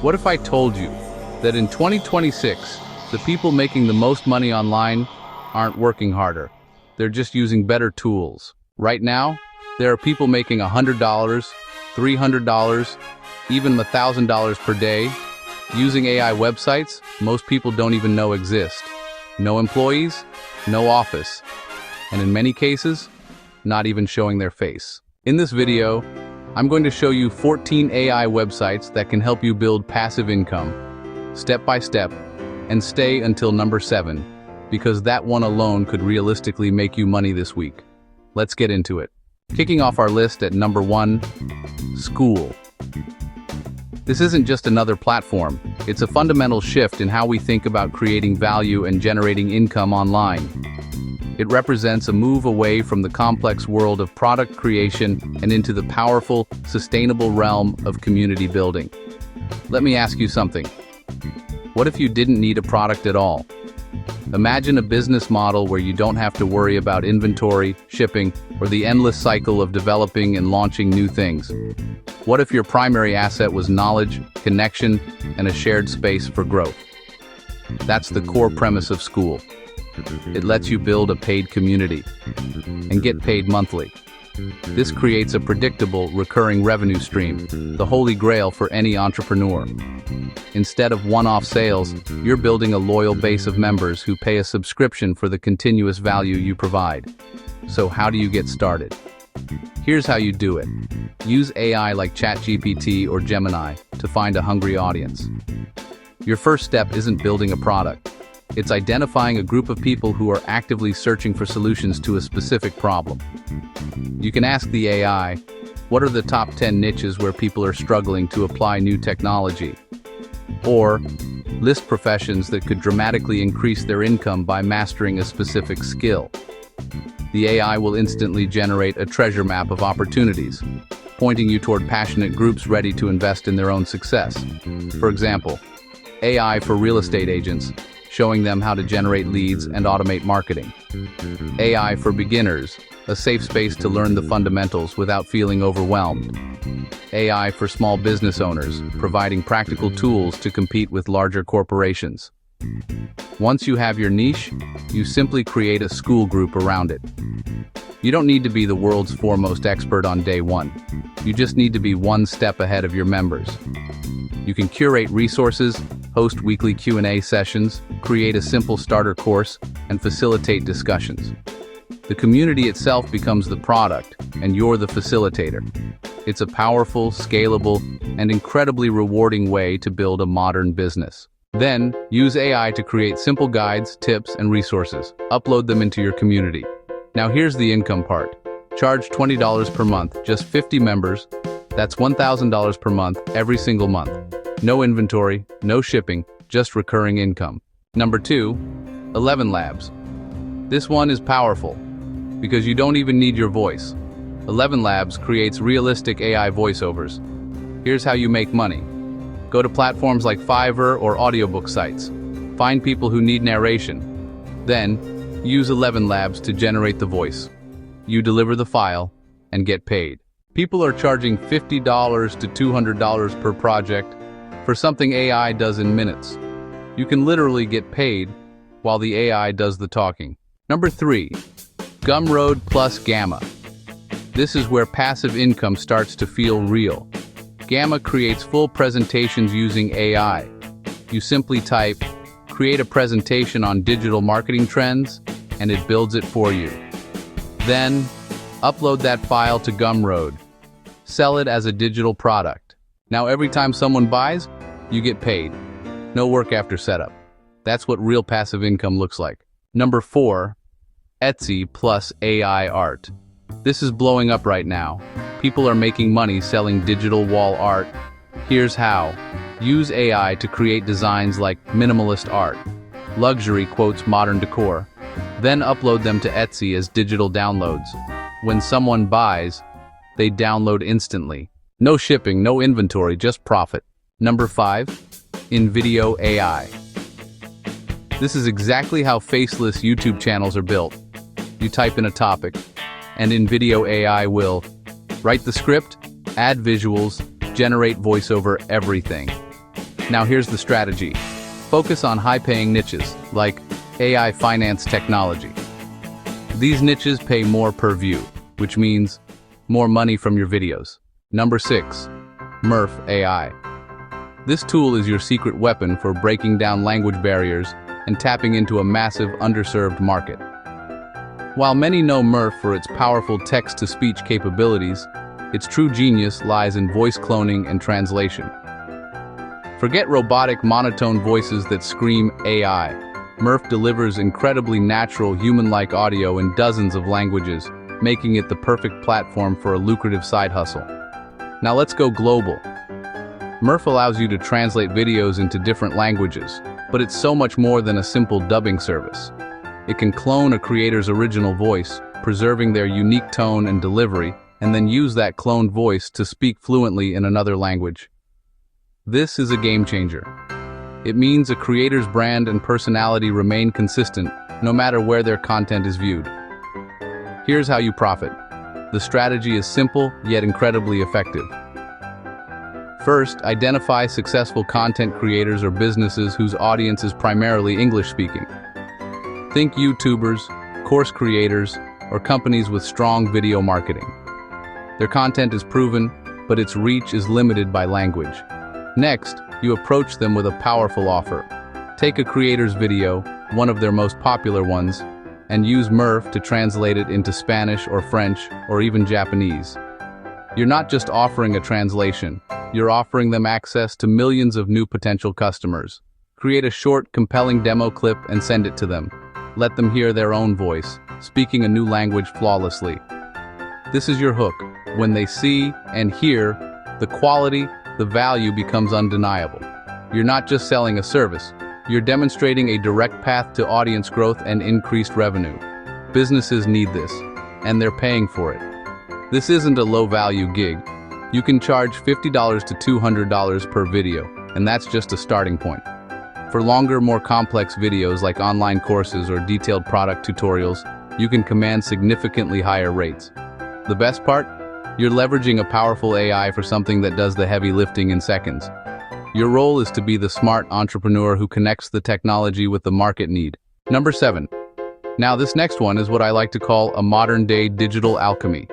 What if I told you that in 2026, the people making the most money online aren't working harder? They're just using better tools. Right now, there are people making $100, $300, even $1,000 per day using AI websites most people don't even know exist. No employees, no office, and in many cases, not even showing their face. In this video, I'm going to show you 14 AI websites that can help you build passive income, step by step, and stay until number 7, because that one alone could realistically make you money this week. Let's get into it. Kicking off our list at number 1, Skool. This isn't just another platform, it's a fundamental shift in how we think about creating value and generating income online. It represents a move away from the complex world of product creation and into the powerful, sustainable realm of community building. Let me ask you something. What if you didn't need a product at all? Imagine a business model where you don't have to worry about inventory, shipping, or the endless cycle of developing and launching new things. What if your primary asset was knowledge, connection, and a shared space for growth? That's the core premise of Skool. It lets you build a paid community and get paid monthly. This creates a predictable, recurring revenue stream, the holy grail for any entrepreneur. Instead of one-off sales, you're building a loyal base of members who pay a subscription for the continuous value you provide. So how do you get started? Here's how you do it. Use AI like ChatGPT or Gemini to find a hungry audience. Your first step isn't building a product. It's identifying a group of people who are actively searching for solutions to a specific problem. You can ask the AI, what are the top 10 niches where people are struggling to apply new technology? Or, list professions that could dramatically increase their income by mastering a specific skill. The AI will instantly generate a treasure map of opportunities, pointing you toward passionate groups ready to invest in their own success. For example, AI for real estate agents, showing them how to generate leads and automate marketing. AI for beginners, a safe space to learn the fundamentals without feeling overwhelmed. AI for small business owners, providing practical tools to compete with larger corporations. Once you have your niche, you simply create a Skool group around it. You don't need to be the world's foremost expert on day one. You just need to be one step ahead of your members. You can curate resources, host weekly Q&A sessions, create a simple starter course, and facilitate discussions. The community itself becomes the product, and you're the facilitator. It's a powerful, scalable, and incredibly rewarding way to build a modern business. Then, use AI to create simple guides, tips, and resources. Upload them into your community. Now here's the income part. Charge $20 per month, just 50 members. That's $1,000 per month, every single month. No inventory, no shipping, just recurring income. Number 2, ElevenLabs. This one is powerful, because you don't even need your voice. ElevenLabs creates realistic AI voiceovers. Here's how you make money. Go to platforms like Fiverr or audiobook sites. Find people who need narration. Then, use ElevenLabs to generate the voice. You deliver the file and get paid. People are charging $50 to $200 per project for something AI does in minutes. You can literally get paid while the AI does the talking. Number 3, Gumroad plus Gamma. This is where passive income starts to feel real. Gamma creates full presentations using AI. You simply type, create a presentation on digital marketing trends, and it builds it for you. Then, upload that file to Gumroad. Sell it as a digital product. Now every time someone buys, you get paid. No work after setup. That's what real passive income looks like. Number 4, Etsy plus AI art. This is blowing up right now. People are making money selling digital wall art. Here's how. Use AI to create designs like minimalist art. Luxury quotes modern decor. Then upload them to Etsy as digital downloads. When someone buys, they download instantly. No shipping, no inventory, just profit. Number 5, InVideo AI. This is exactly how faceless YouTube channels are built. You type in a topic, and InVideo AI will write the script, add visuals, generate voiceover, everything. Now here's the strategy. Focus on high-paying niches, like AI finance technology. These niches pay more per view, which means more money from your videos. Number 6. Murf.ai. This tool is your secret weapon for breaking down language barriers and tapping into a massive underserved market. While many know Murf for its powerful text-to-speech capabilities, its true genius lies in voice cloning and translation. Forget robotic monotone voices that scream AI. Murf delivers incredibly natural human-like audio in dozens of languages, making it the perfect platform for a lucrative side hustle. Now let's go global. Murf allows you to translate videos into different languages, but it's so much more than a simple dubbing service. It can clone a creator's original voice, preserving their unique tone and delivery, and then use that cloned voice to speak fluently in another language. This is a game changer. It means a creator's brand and personality remain consistent, no matter where their content is viewed. Here's how you profit. The strategy is simple, yet incredibly effective. First, identify successful content creators or businesses whose audience is primarily English-speaking. Think YouTubers, course creators, or companies with strong video marketing. Their content is proven, but its reach is limited by language. Next, you approach them with a powerful offer. Take a creator's video, one of their most popular ones, and use Murf to translate it into Spanish or French or even Japanese. You're not just offering a translation, you're offering them access to millions of new potential customers. Create a short, compelling demo clip and send it to them. Let them hear their own voice, speaking a new language flawlessly. This is your hook. When they see and hear, the quality, the value becomes undeniable. You're not just selling a service, you're demonstrating a direct path to audience growth and increased revenue. Businesses need this, and they're paying for it. This isn't a low-value gig. You can charge $50 to $200 per video, and that's just a starting point. For longer, more complex videos like online courses or detailed product tutorials, you can command significantly higher rates. The best part? You're leveraging a powerful AI for something that does the heavy lifting in seconds. Your role is to be the smart entrepreneur who connects the technology with the market need. Number 7. Now this next one is what I like to call a modern-day digital alchemy.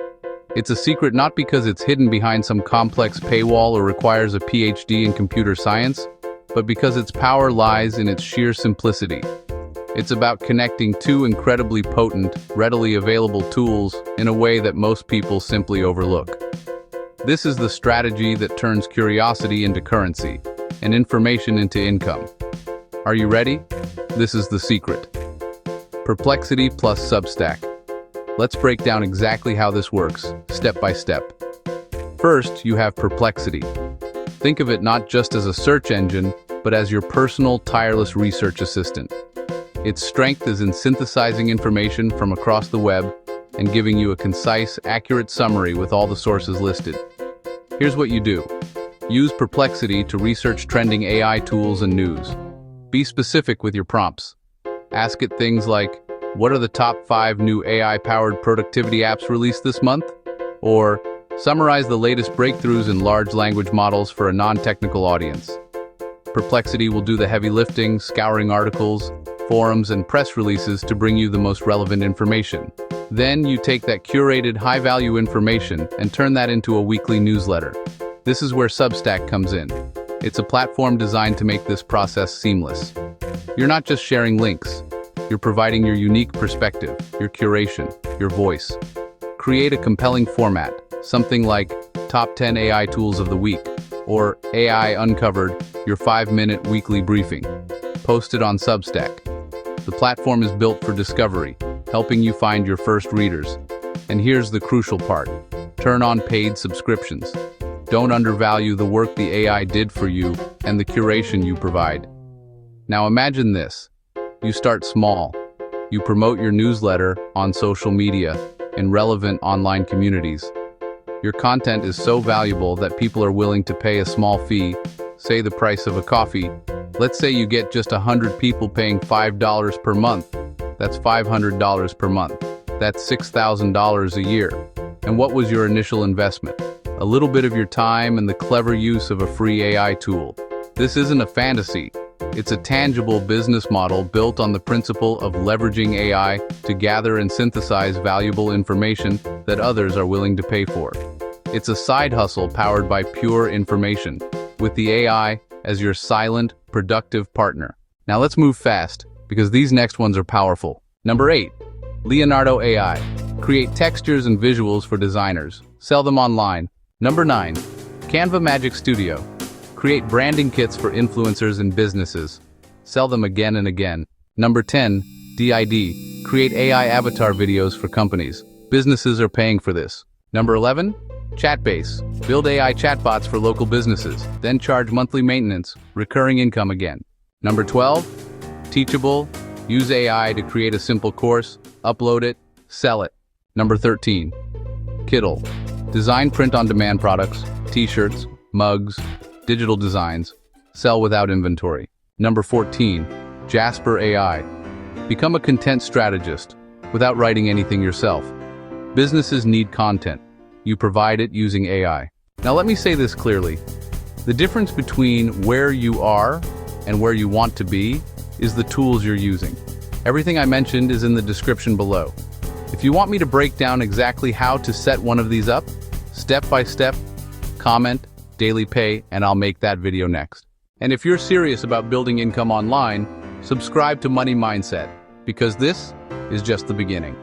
It's a secret not because it's hidden behind some complex paywall or requires a PhD in computer science, but because its power lies in its sheer simplicity. It's about connecting two incredibly potent, readily available tools in a way that most people simply overlook. This is the strategy that turns curiosity into currency, and information into income. Are you ready? This is the secret. Perplexity plus Substack. Let's break down exactly how this works, step by step. First, you have Perplexity. Think of it not just as a search engine, but as your personal, tireless research assistant. Its strength is in synthesizing information from across the web and giving you a concise, accurate summary with all the sources listed. Here's what you do. Use Perplexity to research trending AI tools and news. Be specific with your prompts. Ask it things like, what are the top 5 new AI-powered productivity apps released this month? Or, summarize the latest breakthroughs in large language models for a non-technical audience. Perplexity will do the heavy lifting, scouring articles, forums, and press releases to bring you the most relevant information. Then you take that curated, high-value information and turn that into a weekly newsletter. This is where Substack comes in. It's a platform designed to make this process seamless. You're not just sharing links. You're providing your unique perspective, your curation, your voice. Create a compelling format, something like Top 10 AI Tools of the Week, or AI Uncovered, your 5-minute weekly briefing. Post it on Substack. The platform is built for discovery, helping you find your first readers. And here's the crucial part. Turn on paid subscriptions. Don't undervalue the work the AI did for you and the curation you provide. Now imagine this. You start small. You promote your newsletter on social media in relevant online communities. Your content is so valuable that people are willing to pay a small fee, say the price of a coffee. Let's say you get just 100 people paying $5 per month. That's $500 per month. That's $6,000 a year. And what was your initial investment? A little bit of your time and the clever use of a free AI tool. This isn't a fantasy. It's a tangible business model built on the principle of leveraging AI to gather and synthesize valuable information that others are willing to pay for. It's a side hustle powered by pure information, with the AI as your silent, productive partner. Now let's move fast, because these next ones are powerful. Number 8. Leonardo AI. Create textures and visuals for designers. Sell them online. Number 9. Canva Magic Studio. Create branding kits for influencers and businesses. Sell them again and again. Number 10. DID. Create AI avatar videos for companies. Businesses are paying for this. Number 11. Chatbase. Build AI chatbots for local businesses, then charge monthly maintenance, recurring income again. Number 12. Teachable. Use AI to create a simple course, upload it, sell it. Number 13. Kiddle. Design print-on-demand products, t-shirts, mugs, digital designs, sell without inventory. Number 14. Jasper AI. Become a content strategist without writing anything yourself. Businesses need content. You provide it using AI. Now let me say this clearly. The difference between where you are and where you want to be is the tools you're using. Everything I mentioned is in the description below. If you want me to break down exactly how to set one of these up, step by step, comment, daily pay, and I'll make that video next. And if you're serious about building income online, subscribe to Money Mindset, because this is just the beginning.